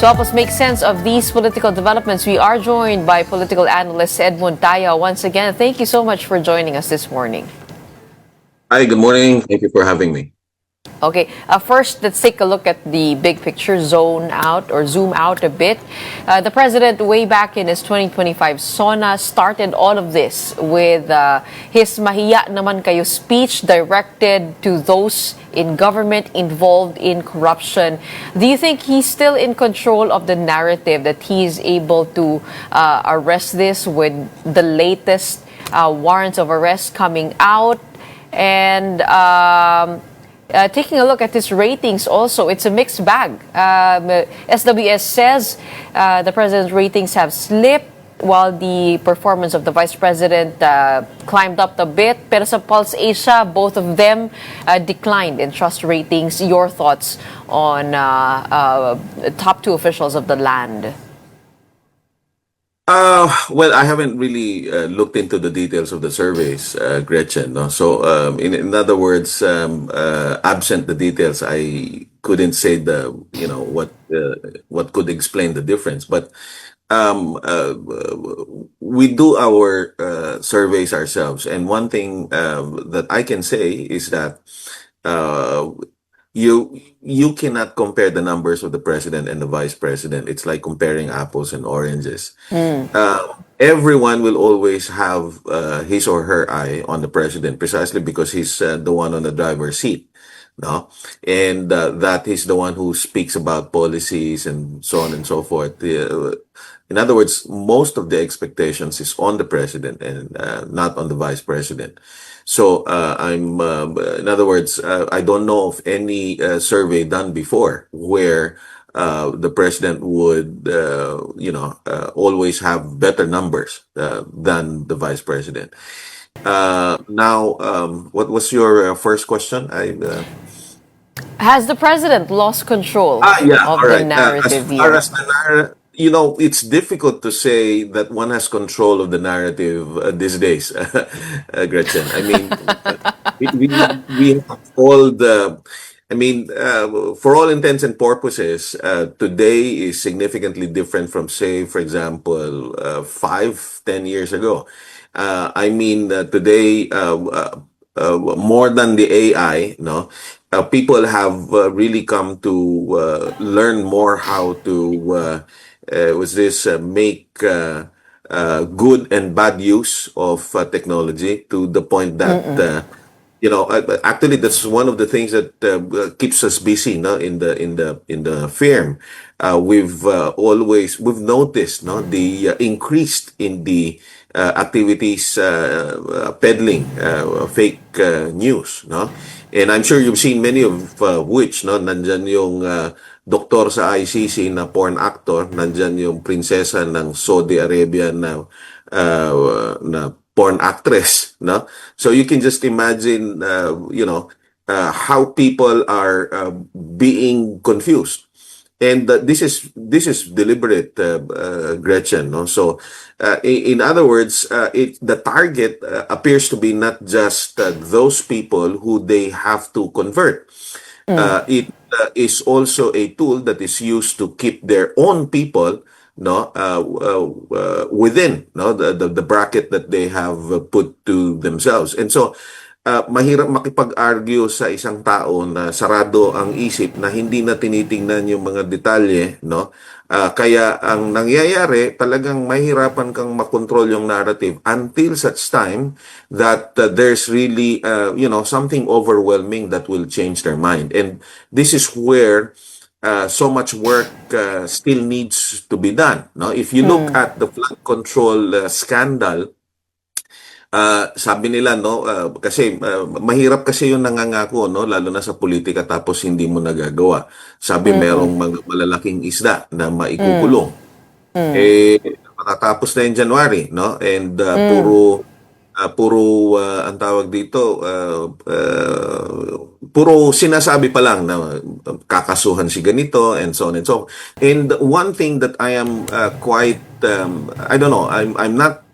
To help us make sense of these political developments, we are joined by political analyst Edmund Taya. Once again, thank you so much for joining us this morning. Hi, good morning. Thank you for having me. Okay, first, let's take a look at the big picture, zoom out a bit. The president, way back in his 2025 SONA, started all of this with his Mahiya Naman Kayo speech directed to those in government involved in corruption. Do you think he's still in control of the narrative, that he's able to arrest this with the latest warrants of arrest coming out? And taking a look at his ratings also, it's a mixed bag. SWS says the president's ratings have slipped while the performance of the vice president climbed up a bit. Pero sa Pulse Asia, both of them declined in trust ratings. Your thoughts on top two officials of the land? Well, I haven't really looked into the details of the surveys, Gretchen. No? So, in other words, absent the details, I couldn't say what could explain the difference. But we do our surveys ourselves, and one thing that I can say is that you cannot compare the numbers of the president and the vice president. It's like comparing apples and oranges. Everyone will always have his or her eye on the president, precisely because he's the one on the driver's seat, no? And that is the one who speaks about policies and so on and so forth. In other words, most of the expectations is on the president and not on the vice president. So in other words, I don't know of any survey done before where the president would, always have better numbers than the vice president. Now, what was your first question? Has the president lost control of the narrative here? It's difficult to say that one has control of the narrative these days, Gretchen. I mean, we have all the. I mean, for all intents and purposes, today is significantly different from, say, for example, 5-10 years ago. Today, more than the AI, people have really come to learn more how to make good and bad use of technology, to the point that actually that's one of the things that keeps us busy, in the firm. We've noticed the increased in the activities peddling fake news, and I'm sure you've seen many of which, nandyan yung doktor sa ICC na porn actor, nandyan yung prinsesa ng Saudi Arabia na porn actress, So you can just imagine, how people are being confused. And this is deliberate, Gretchen. So, in other words, the target appears to be not just those people who they have to convert. It is also a tool that is used to keep their own people, within the bracket that they have put to themselves. And so, mahirap makipag-argue sa isang tao na sarado ang isip, na hindi na tinitingnan yung mga detalye, kaya ang nangyayari, talagang mahirapan kang makontrol yung narrative until such time that there's really something overwhelming that will change their mind. And this is where so much work still needs to be done. If you look at the flood control scandal, sabi nila, kasi mahirap kasi yung nangangako, lalo na sa politika, tapos hindi mo nagagawa. Sabi merong malalaking isda na maikukulong. Matatapos na yung January, and puro ang tawag dito, puro sinasabi pa lang na kakasuhan si ganito and so on and so on. And one thing that I am quite I don't know, I'm not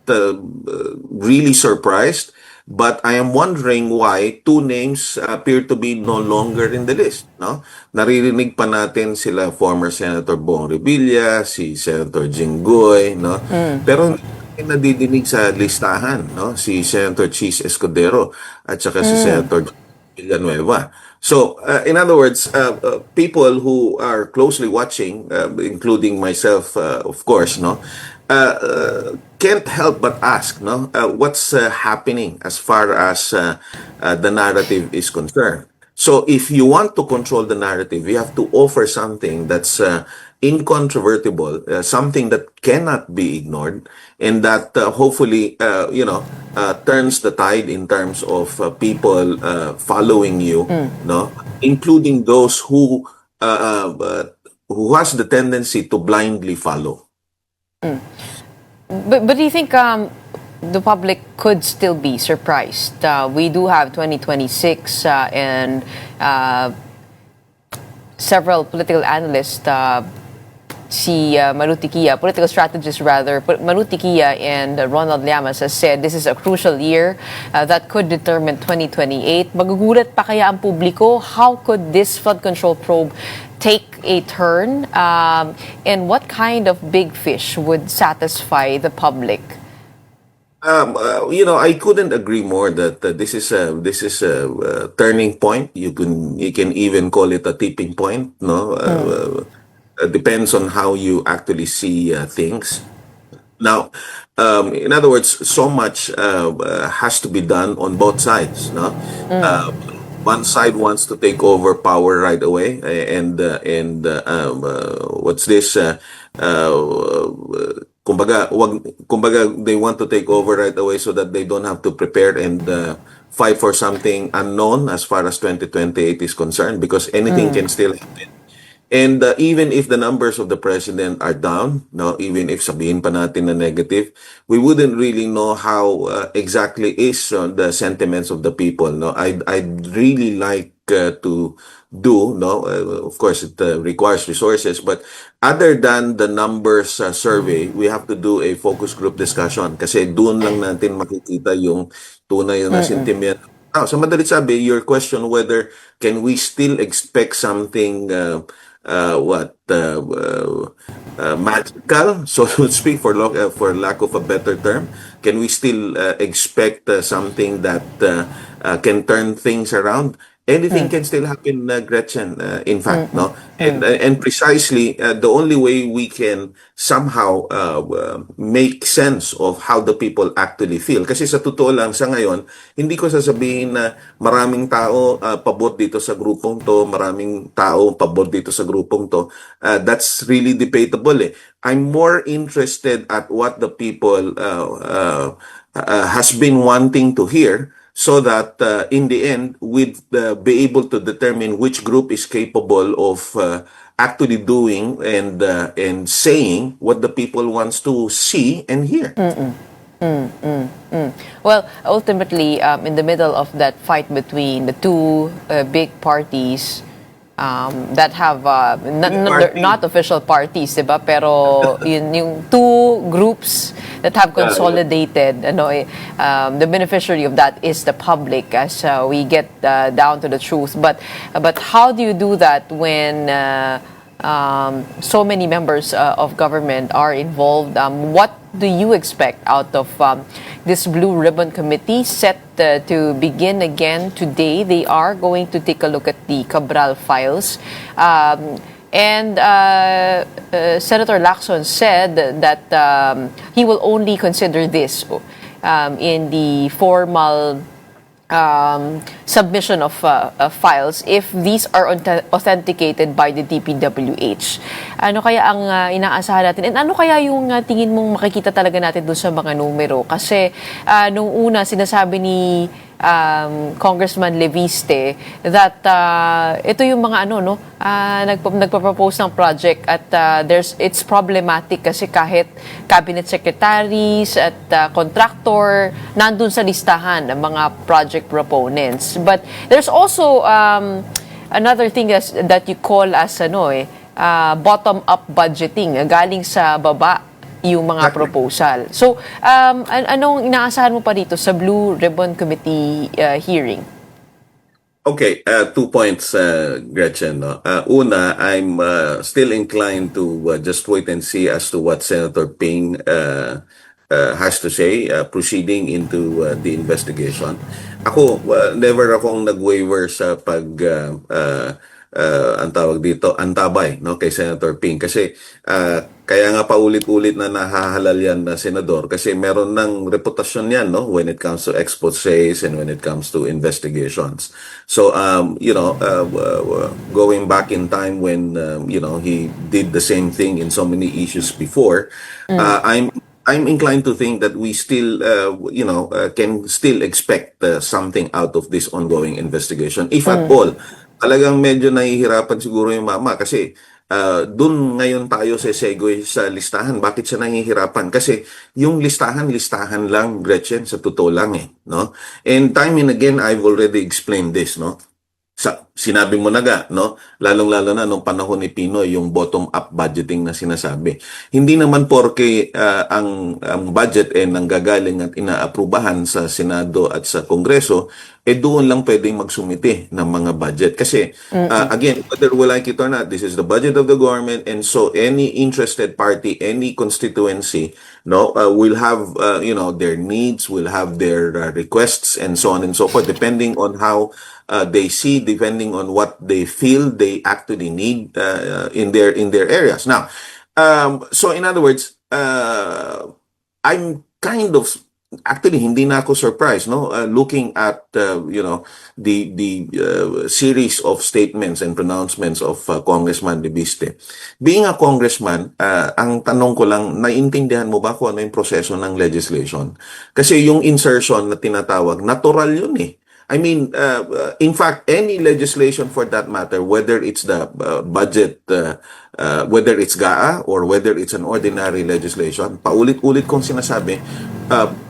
really surprised But I am wondering why two names appear to be no longer in the list, no? Naririnig pa natin sila former Senator Bong Revilla, si Senator Jinggoy, no? Pero hindi natin nadidinig sa listahan, no? Si Senator Chis Escudero at saka si Senator Villanueva. So, in other words, people who are closely watching, including myself, of course, no, can't help but ask, no, what's happening as far as the narrative is concerned. So, if you want to control the narrative, you have to offer something that's incontrovertible, something that cannot be ignored, and that hopefully, turns the tide in terms of people following you, no, including those who has the tendency to blindly follow. But do you think the public could still be surprised? We do have 2026 and several political analysts, si Maluti Kia, political strategist rather, Maluti Kia and Ronald Llamas has said this is a crucial year that could determine 2028. Magugulat pa kaya ang publiko? How could this flood control probe take a turn? And what kind of big fish would satisfy the public? I couldn't agree more that this is a turning point. You can even call it a tipping point. No, depends on how you actually see things. Now, in other words, so much has to be done on both sides. No, one side wants to take over power right away, and what's this? Kumbaga, they want to take over right away so that they don't have to prepare and fight for something unknown as far as 2028 is concerned, because anything can still happen. And even if the numbers of the president are down, no, even if sabihin pa natin na negative, we wouldn't really know how exactly is the sentiments of the people. No, I'd really like to do, no, of course it requires resources, but other than the numbers survey, we have to do a focus group discussion kasi doon lang natin makikita yung tunay na sentiment. Sa madalit sabi, your question whether can we still expect something magical, so to speak, for lack of a better term, can we still expect something that can turn things around? Anything can still happen, Gretchen, in fact, no? And precisely, the only way we can somehow make sense of how the people actually feel. Kasi sa totoo lang, sa ngayon, hindi ko sasabihin na maraming tao pabor dito sa grupong to, maraming tao pabor dito sa grupong to. That's really debatable, eh. I'm more interested at what the people has been wanting to hear, so that in the end, we'd be able to determine which group is capable of actually doing and saying what the people wants to see and hear. Well, ultimately, in the middle of that fight between the two big parties that have not official parties, diba? Pero yung two groups that have consolidated, the beneficiary of that is the public, as we get down to the truth. But how do you do that when so many members of government are involved? What do you expect out of this Blue Ribbon Committee set to begin again today? They are going to take a look at the Cabral files. And Senator Lacson said that he will only consider this in the formal submission of files if these are authenticated by the DPWH. Ano kaya ang inaasahan natin? And ano kaya yung tingin mong makikita talaga natin doon sa mga numero? Kasi nung una sinasabi ni Congressman Leviste that ito yung mga nagpa-propose ng project at it's problematic kasi kahit cabinet secretaries at contractor nandun sa listahan ng mga project proponents. But there's also another thing that you call as bottom-up budgeting, galing sa baba yung mga Exactly. proposal. So, anong inaasahan mo pa dito sa Blue Ribbon Committee hearing? Okay, 2 points, Gretchen. No? Una, I'm still inclined to just wait and see as to what Senator Ping has to say proceeding into the investigation. Ako, never akong nag-waiver sa ang tawag dito, antabay, no, kay Senator Ping. Kasi kaya nga paulit-ulit na nahahalal yan na senador kasi meron ng reputasyon yan, no, when it comes to exposés and when it comes to investigations. So, going back in time when, he did the same thing in so many issues before, I'm inclined to think that we still, can still expect something out of this ongoing investigation, if at all. Talagang medyo nahihirapan siguro yung mama kasi dun ngayon tayo sa segue sa listahan. Bakit siya nahihirapan? Kasi yung listahan lang, Gretchen, sa totoo lang no? And time and again, I've already explained this, no? Sinabi mo na no? Lalong-lalo na nung panahon ni Pinoy, yung bottom-up budgeting na sinasabi. Hindi naman porke ang budget nanggagaling at inaaprubahan sa Senado at sa Kongreso, doon lang pwedeng magsumite ng mga budget. Kasi, again, whether we like it or not, this is the budget of the government, and so any interested party, any constituency, no, will have, their needs, will have their requests, and so on and so forth, depending on how they see, depending on what they feel they actually need in their areas. Now, so in other words, I'm kind of actually hindi na ako surprised, no, looking at the series of statements and pronouncements of Congressman Libiste. Being a congressman, ang tanong ko lang, naiintindihan mo ba kung ano yung proseso ng legislation? Kasi yung insertion na tinatawag, natural yun I mean, in fact, any legislation for that matter, whether it's the budget, whether it's GAA or whether it's an ordinary legislation, paulit-ulit kong sinasabi,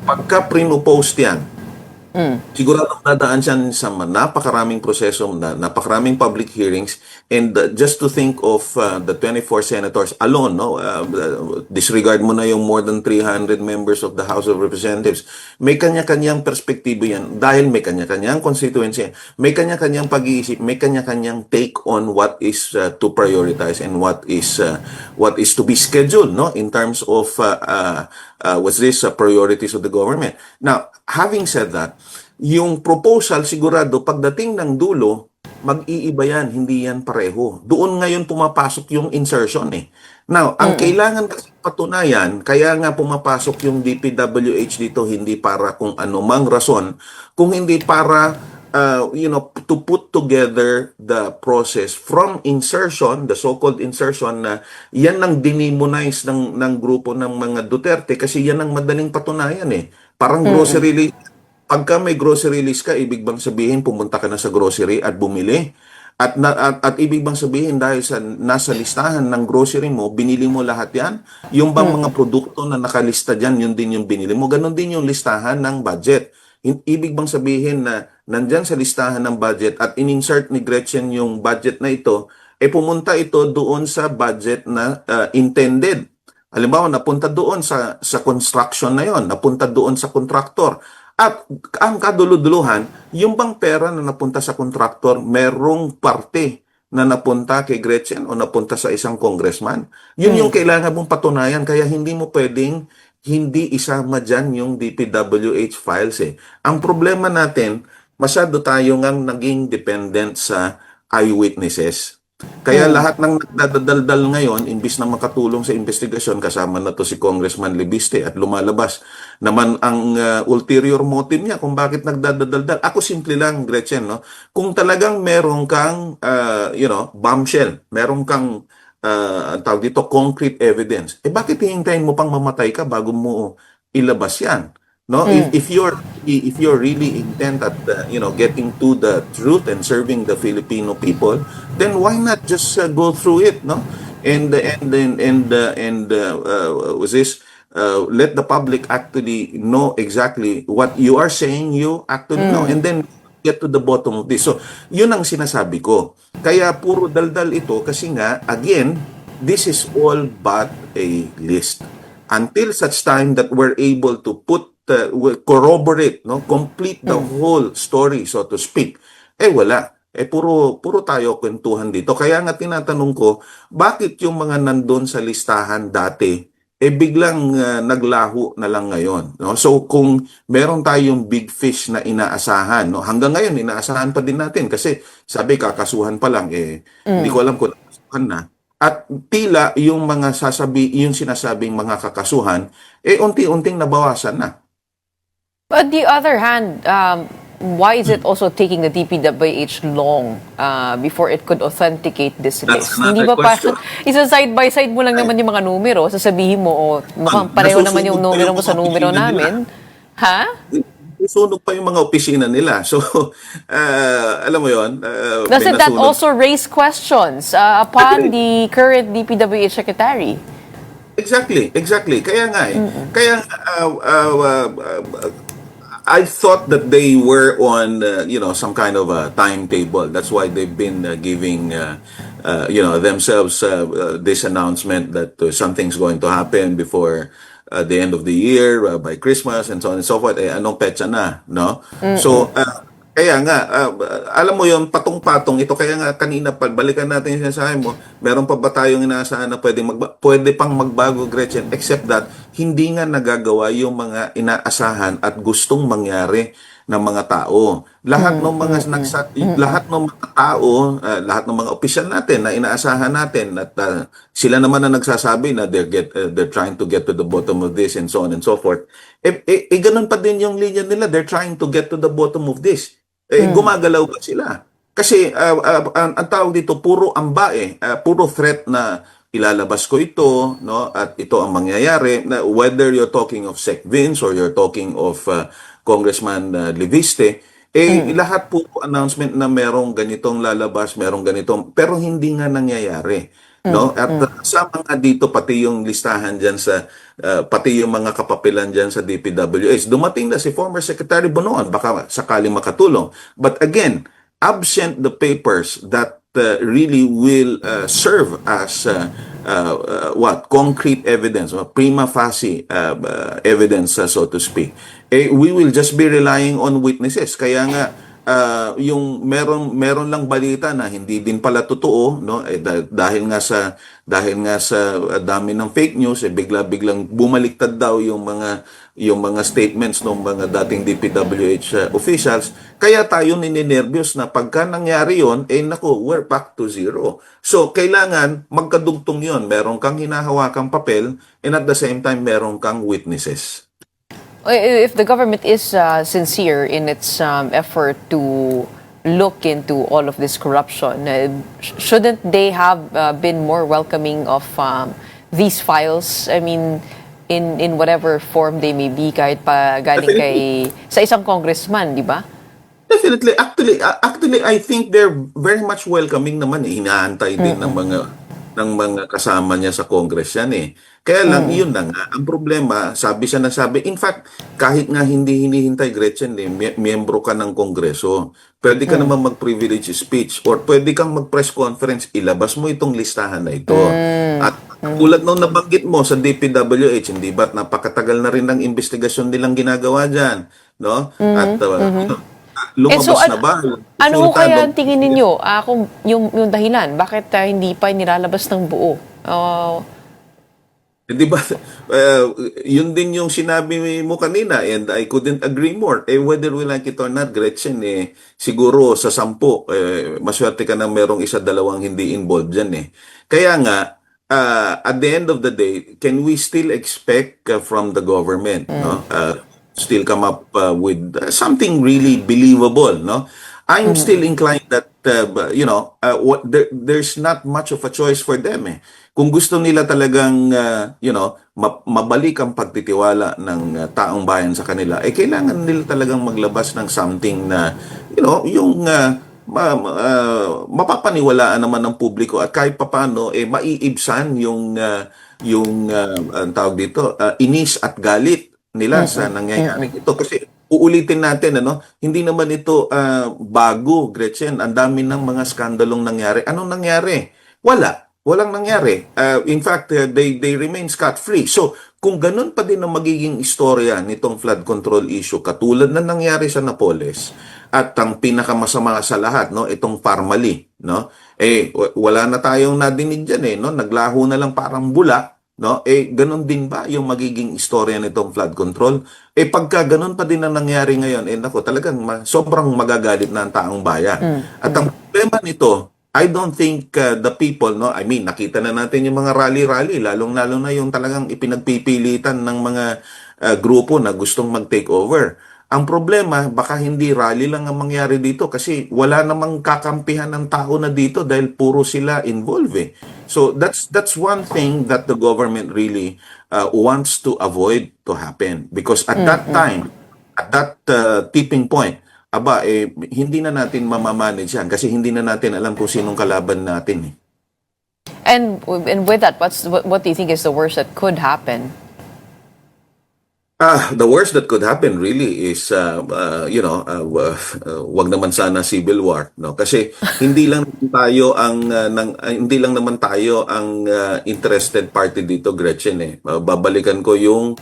pagka pre-post yan, sigurado dadaan siya sa napakaraming proseso, napakaraming public hearings, and just to think of the 24 senators alone, no, disregard mo na yung more than 300 members of the House of Representatives, may kanya-kanyang perspektibo yan dahil may kanya-kanyang constituency, may kanya-kanyang pag-iisip, may kanya-kanyang take on what is to prioritize and what is to be scheduled, no, in terms of what's this priorities of the government. Now, having said that, yung proposal sigurado pagdating ng dulo, mag-iiba yan, hindi yan pareho. Doon ngayon pumapasok yung insertion Now, ang kailangan kasi patunayan, kaya nga pumapasok yung DPWH dito, hindi para kung anumang rason, kung hindi para to put together the process from insertion, the so-called insertion na yan ang dinimonize ng grupo ng mga Duterte kasi yan ang madaling patunayan Parang grocery list. Pagka may grocery list ka, ibig bang sabihin pumunta ka na sa grocery at bumili? At ibig bang sabihin dahil nasa listahan ng grocery mo, binili mo lahat yan? Yung bang mga produkto na nakalista dyan, yun din yung binili mo? Ganon din yung listahan ng budget. Ibig bang sabihin na nandyan sa listahan ng budget at in-insert ni Gretchen yung budget na ito, pumunta ito doon sa budget na intended. Halimbawa, napunta doon sa construction na yon, napunta doon sa contractor. At ang kaduluduluhan, yung bang pera na napunta sa contractor, merong parte na napunta kay Gretchen o napunta sa isang congressman. Yun yung kailangan mong patunayan, kaya hindi mo pwedeng hindi isama dyan yung DPWH files Ang problema natin, masyado tayo ngang naging dependent sa eyewitnesses. Kaya lahat ng nagdadaldal ngayon, imbis na makatulong sa investigasyon, kasama na to si Congressman Libiste at lumalabas naman ang ulterior motive niya kung bakit nagdadaldal. Ako simple lang, Gretchen, no? Kung talagang meron kang, bombshell, meron kang tawag dito, concrete evidence, bakit hihintayin mo pang mamatay ka bago mo ilabas yan? No, if you're really intent at getting to the truth and serving the Filipino people, then why not just go through it, no? Let the public actually know exactly what you are saying you actually know, and then get to the bottom of this. So, yun ang sinasabi ko. Kaya puro daldal ito kasi nga, again, this is all but a list. until such time that we're able to corroborate, no, complete the whole story, so to speak, wala. Puro tayo kwentuhan dito. Kaya nga tinatanong ko, bakit yung mga nandun sa listahan dati, biglang naglaho na lang ngayon, no? So kung meron tayong big fish na inaasahan, no, hanggang ngayon inaasahan pa din natin kasi sabi kakasuhan pa lang, hindi ko alam kung nakasuhan na. At tila yung yung sinasabing mga kakasuhan, unti-unting nabawasan na. But the other hand, why is it also taking the DPWH long before it could authenticate this That's list? Hindi another ba question. isa side by side mo lang naman yung mga numero, sasabihin mo, mukhang pareho naman yung Nasusunog pa numero yung mo sa mga numero opisina namin. Ha? Sunog pa yung mga opisina nila. So, alam mo yon, Doesn't that also raise questions upon the current DPWH secretary? Exactly. Kaya nga Kaya I thought that they were on, some kind of a timetable. That's why they've been giving, themselves this announcement that something's going to happen before the end of the year, by Christmas, and so on and so forth. Anong petsa na, no? So, kaya nga, alam mo yon, patong-patong ito. Kaya nga kanina, balikan natin yung sinasabi mo, meron pa ba tayong inaasahan na pwede pang magbago, Gretchen, except that hindi nga nagagawa yung mga inaasahan at gustong mangyari ng mga tao. Lahat ng mga lahat ng mga tao, lahat ng mga opisyal natin na inaasahan natin at sila naman na nagsasabi na they're trying to get to the bottom of this and so on and so forth. Ganun pa din yung linya nila, they're trying to get to the bottom of this. Gumagalaw ba sila? Kasi ang tawag dito puro amba puro threat na ilalabas ko ito, no, at ito ang mangyayari, na whether you're talking of Sec Vince or you're talking of Congressman Leviste, lahat po announcement na merong ganitong lalabas, merong ganitong, pero hindi nga nangyayari. No? At sa mga dito, pati yung listahan dyan pati yung mga kapapilan dyan sa DPWH, dumating na si former Secretary Bonoan, baka sakaling makatulong. But again, absent the papers that really will serve as concrete evidence, prima facie evidence, so to speak, we will just be relying on witnesses. Kaya nga, yung meron lang balita na hindi din pala totoo, no, dahil nga sa dami ng fake news, biglang bumaliktad daw yung mga statements ng mga dating DPWH officials. Kaya tayo ninenervyos na pagka nangyari yon, naku, we're back to zero. So kailangan magkadugtong yon, meron kang hinahawakang papel and at the same time meron kang witnesses. If the government is sincere in its effort to look into all of this corruption, shouldn't they have been more welcoming of these files? I mean, in whatever form they may be, kahit pa galing sa isang congressman, di ba? Definitely. Actually, I think they're very much welcoming naman. Hinaantay din ng mga kasama niya sa Congress yan. Kaya lang, yun na nga. Ang problema, sabi. In fact, kahit nga hindi hinihintay, Gretchen, miyembro ka ng Kongreso, pwede ka naman mag-privilege speech or pwede kang mag-press conference, ilabas mo itong listahan na ito. At tulad nung nabanggit mo sa DPWH, hindi ba't napakatagal na rin ng investigasyon nilang ginagawa dyan? No? At lumabas na ba? Ano kaya ang tingin ninyo kung yung dahilan? Bakit hindi pa nilalabas ng buo? Di ba? Yun din yung sinabi mo kanina and I couldn't agree more. Whether we like it or not, Gretchen, siguro sa 10, maswerte ka na merong 1-2 hindi involved dyan. Kaya nga, at the end of the day, can we still expect from the government, no? Still come up with something really believable, no? I'm still inclined that there's not much of a choice for them. Kung gusto nila talagang mabalik ang pagtitiwala ng taong bayan sa kanila, kailangan nila talagang maglabas ng something na yung mapapaniwalaan naman ng publiko at kahit papaano maiibsan yung ang tawag dito, inis at galit nila sa nangyayari ito. Kasi uulitin natin, hindi naman ito bago, Gretchen. Ang dami ng mga skandalong nangyari. Anong nangyari? Walang nangyari. In fact, they remain scot-free. So, kung ganun pa din ang magiging istorya nitong flood control issue, katulad na nangyari sa Napoles, at ang pinakamasama sa lahat, no, itong Parmali, no, wala na tayong nadinig dyan, no, naglaho na lang parang bula, no, ganun din ba yung magiging istorya nitong flood control? Pagka ganun pa din ang nangyari ngayon, nako, talagang sobrang magagalit na ang taong bayan. At ang problema nito, I don't think the people, no, I mean, nakita na natin yung mga rally-rally, lalong-lalo na yung talagang ipinagpipilitan ng mga grupo na gustong mag-take over. Ang problema, baka hindi rally lang ang mangyari dito kasi wala namang kakampihan ng tao na dito dahil puro sila involved, eh. So that's one thing that the government really wants to avoid to happen, because at that time, at that tipping point, hindi na natin mamamanage yan kasi hindi na natin alam kung sinong kalaban natin, eh. And with that, what do you think is the worst that could happen? The worst that could happen really is, wag naman sana civil war, no? Kasi hindi lang naman tayo ang interested party dito, Gretchen, eh. Babalikan ko yung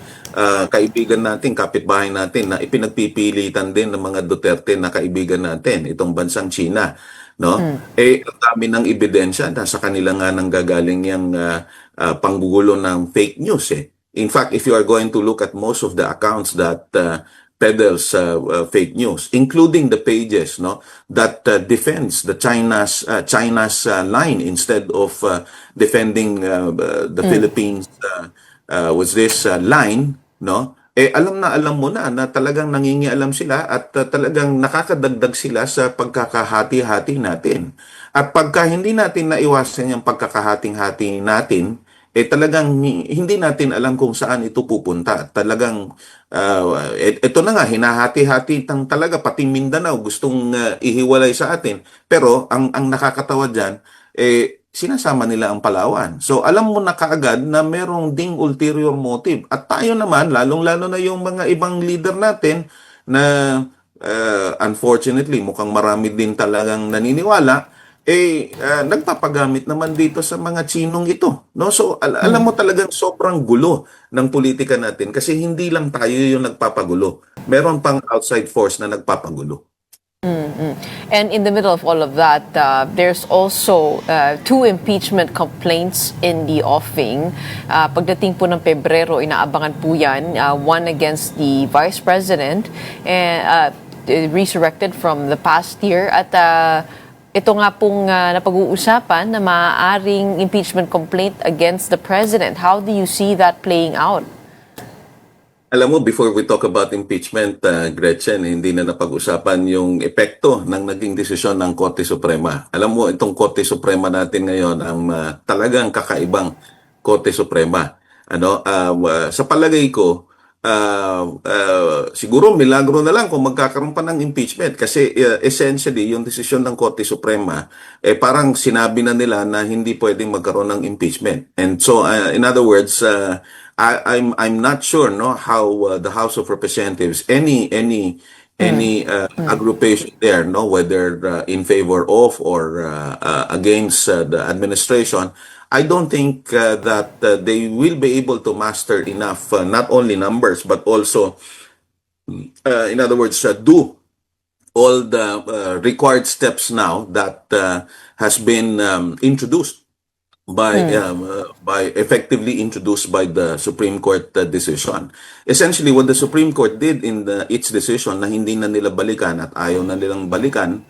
kaibigan natin, kapitbahay natin na ipinagpipilitan din ng mga Duterte na kaibigan natin, itong bansang China, no? Ang dami ng ebidensya na sa kanila nga nanggagaling yung panggugulo ng fake news, eh. In fact, if you are going to look at most of the accounts that peddles fake news, including the pages, no, that defends the China's line instead of defending the Philippines was this line, no? Alam mo na talagang nangingialam sila at talagang nakakadagdag sila sa pagkakahati-hati natin. At pagka hindi natin naiwasan yung pagkakahating-hati natin, talagang hindi natin alam kung saan ito pupunta. Talagang, ito na nga, hinahati-hati talaga, pati Mindanao gustong ihiwalay sa atin. Pero, ang nakakatawa dyan, sinasama nila ang Palawan. So, alam mo na kaagad na merong ding ulterior motive. At tayo naman, lalong-lalo na yung mga ibang leader natin na, unfortunately, mukhang marami din talagang naniniwala, nagpapagamit naman dito sa mga Chinong ito, no? So alam mo talagang sobrang gulo ng politika natin kasi hindi lang tayo yung nagpapagulo. Meron pang outside force na nagpapagulo. And in the middle of all of that, there's also 2 impeachment complaints in the offing. Pagdating po ng Pebrero, inaabangan po yan. One against the Vice President, resurrected from the past year. At ito nga pong napag-uusapan na maaaring impeachment complaint against the President. How do you see that playing out? Alam mo, before we talk about impeachment, Gretchen, hindi na napag-usapan yung epekto ng naging desisyon ng Korte Suprema. Alam mo, itong Korte Suprema natin ngayon, ang talagang kakaibang Korte Suprema. Sa palagay ko, siguro milagro na lang kung magkakaroon pa ng impeachment kasi essentially yung desisyon ng Korte Suprema parang sinabi na nila na hindi pwedeng magkaroon ng impeachment. And so in other words, I'm not sure, no, how the House of Representatives, any aggregation there, no, whether in favor of or against the administration, I don't think that they will be able to master enough, not only numbers, but also, in other words, do all the required steps now that has been introduced effectively introduced by the Supreme Court decision. Essentially, what the Supreme Court did in its decision na hindi na nila balikan at ayaw na nilang balikan,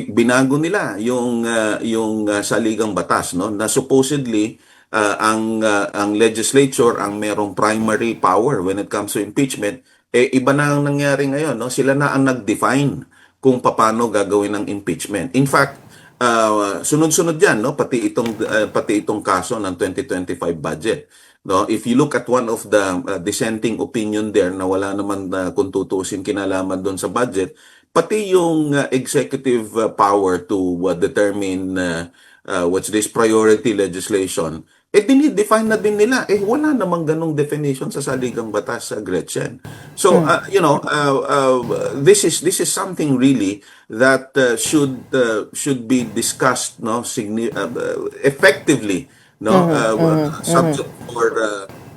binago nila yung saligang batas, no, na supposedly ang legislature ang merong primary power when it comes to impeachment. Iba na ang nangyari ngayon, no? Sila na ang nag-define kung paano gagawin ng impeachment. In fact, sunod-sunod yan, no, pati itong kaso ng 2025 budget, no. If you look at one of the dissenting opinion there na wala naman kung tutusin kinalaman doon sa budget, pati yung executive power to determine what's this priority legislation, dinidefine na din nila. Wala namang ganong definition sa saligang batas, Gretchen. So, this is something really that should be discussed, no, effectively, no, subject for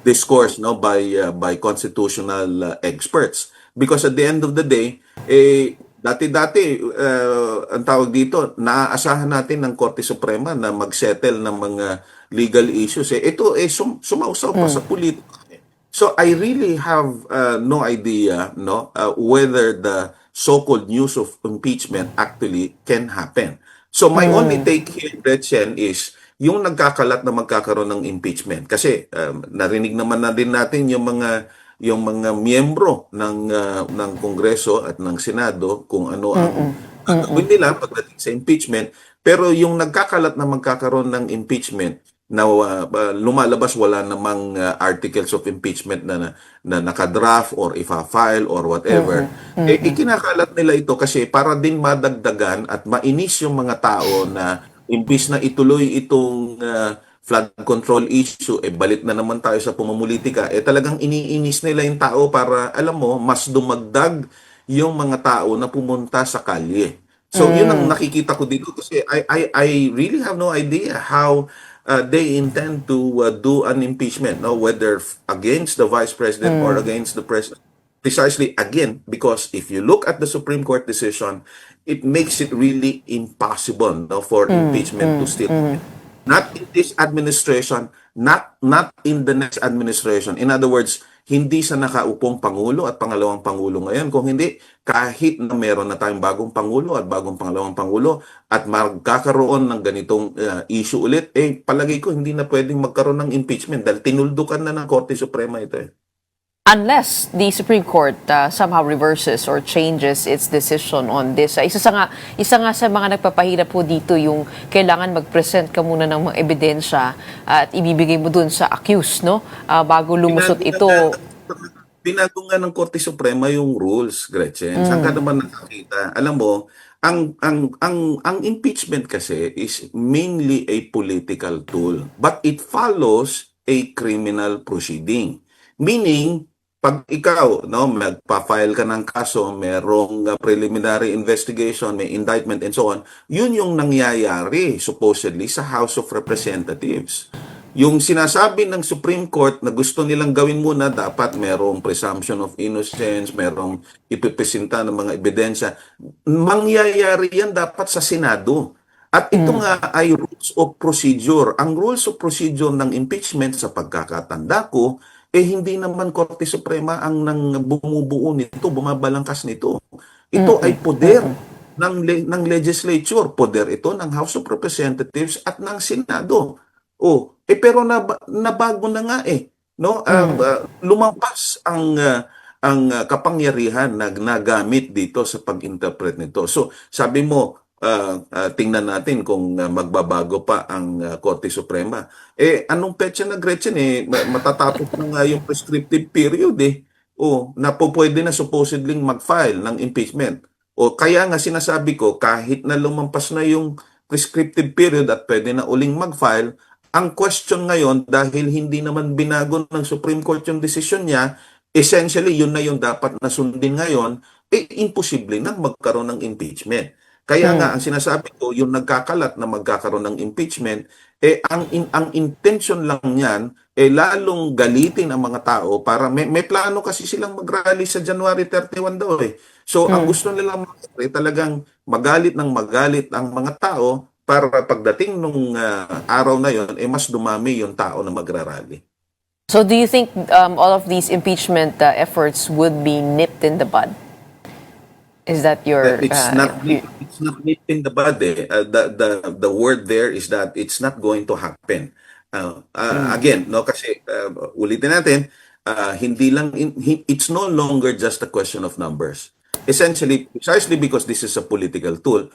discourse, no, by constitutional experts, because at the end of the day, dati-dati, ang tawag dito, naaasahan natin ng Korte Suprema na mag-settle ng mga legal issues. Ito sumausaw pa sa politika. So I really have no idea, no, whether the so-called news of impeachment actually can happen. So my only take here, Gretchen, is yung nagkakalat na magkakaroon ng impeachment. Kasi narinig naman na din natin yung mga miyembro ng Kongreso at ng Senado kung ano ang gagawin nila pagdating sa impeachment. Pero yung nagkakalat na magkakaroon ng impeachment, na lumalabas wala namang articles of impeachment na nakadraft or ifa-file or whatever, ikinakalat nila ito kasi para din madagdagan at mainis yung mga tao na imbis na ituloy itong flood control issue, balik na naman tayo sa pumumulitika, talagang iniinis nila yung tao para, alam mo, mas dumagdag yung mga tao na pumunta sa kalye. So, yun ang nakikita ko dito kasi I really have no idea how they intend to do an impeachment, no, whether against the vice president or against the president. Precisely, again, because if you look at the Supreme Court decision, it makes it really impossible, no, for impeachment to still happen. Not in this administration, not in the next administration. In other words, hindi sa nakaupong Pangulo at pangalawang Pangulo ngayon, kung hindi kahit na meron na tayong bagong Pangulo at bagong pangalawang Pangulo at magkakaroon ng ganitong issue ulit, palagay ko hindi na pwedeng magkaroon ng impeachment dahil tinuldukan na ng Korte Suprema ito . Unless the Supreme Court somehow reverses or changes its decision on this. Isa nga sa mga nagpapahirap po dito yung kailangan mag-present ka muna ng mga ebidensya at ibibigay mo dun sa accused, no? Bago lumusot ito. Binago nga ng Korte Suprema yung rules, Gretchen. Saan ka naman nakakita? Alam mo, ang impeachment kasi is mainly a political tool, but it follows a criminal proceeding. Meaning, pag ikaw, no, magpa-file ka ng kaso, merong preliminary investigation, may indictment and so on, yun yung nangyayari supposedly sa House of Representatives. Yung sinasabi ng Supreme Court na gusto nilang gawin muna, dapat merong presumption of innocence, merong ipipresenta ng mga ebidensya, mangyayari yan dapat sa Senado. At ito nga ay rules of procedure. Ang rules of procedure ng impeachment sa pagkakatanda ko, hindi naman Korte Suprema ang bumubuo nito, bumabalangkas nito. Ito ay poder ng legislature, poder ito ng House of Representatives at ng Senado. Pero nabago na nga no? Lumampas ang kapangyarihan na nagamit dito sa pag-interpret nito. So, sabi mo, tingnan natin kung magbabago pa ang Korte Suprema. Anong petsa na, Gretchen? Matatapos na nga yung prescriptive period na po pwede na supposedly mag-file ng impeachment. Kaya nga sinasabi ko, kahit na lumampas na yung prescriptive period at pwede na uling mag-file, ang question ngayon, dahil hindi naman binago ng Supreme Court yung desisyon niya, essentially yun na yung dapat na sundin ngayon, imposible na magkaroon ng impeachment. Kaya nga, ang sinasabi ko, yung nagkakalat na magkakaroon ng impeachment, ang intention lang niyan, lalong galitin ang mga tao para may plano kasi silang mag-rally sa January 31 daw . So, ang gusto nilang talagang magalit ng magalit ang mga tao para pagdating nung araw na yon, mas dumami yung tao na magrarally. So, do you think all of these impeachment efforts would be nipped in the bud? Is that your... It's not nipped in the bud . The word there is that it's not going to happen. Again, no, kasi ulitin natin, it's no longer just a question of numbers. Essentially, precisely because this is a political tool,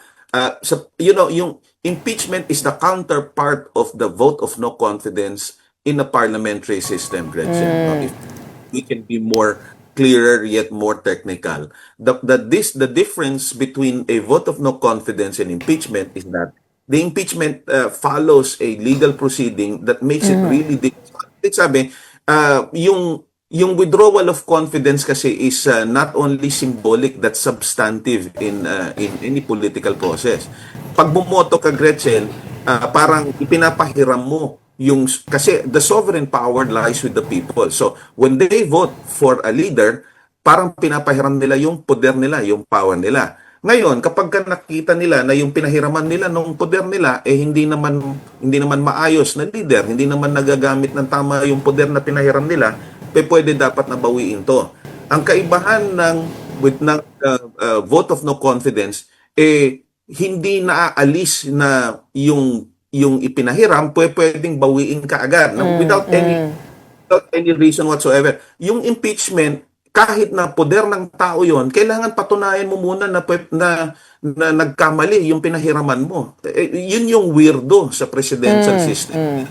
yung impeachment is the counterpart of the vote of no confidence in a parliamentary system, Gretchen. If we can be more clearer yet more technical. The difference between a vote of no confidence and impeachment is that the impeachment follows a legal proceeding that makes it really difficult. Sabi, yung withdrawal of confidence kasi is not only symbolic but substantive in any political process. Pag bumoto ka, Gretchen, parang ipinapahiram mo kasi the sovereign power lies with the people. So when they vote for a leader, parang pinapahiram nila yung poder nila, yung power nila. Ngayon, kapag ka nakita nila na yung pinahiraman nila nung poder nila hindi naman maayos na leader, hindi naman nagagamit ng tama yung poder na pinahiram nila, pwede dapat na bawiin to. Ang kaibahan ng vote of no confidence hindi naaalis na yung ipinahiram, pwedeng bawiin ka agad without any reason whatsoever. Yung impeachment, kahit na poder ng tao yon, kailangan patunayan mo muna na nagkamali yung pinahiraman mo. Yun yung weirdo sa presidential system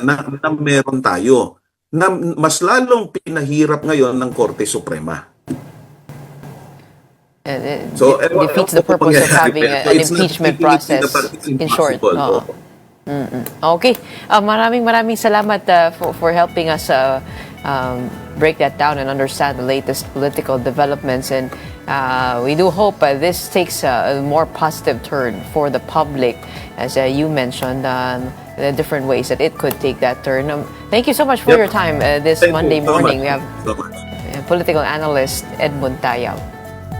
na meron tayo, na mas lalong pinahirap ngayon ng Korte Suprema. So, defeats the purpose of having an impeachment process, in short. Okay. Maraming salamat for helping us break that down and understand the latest political developments. And we do hope this takes a more positive turn for the public, as you mentioned, the different ways that it could take that turn. Thank you so much for your time this Monday morning. We have political analyst Edmund Tayao.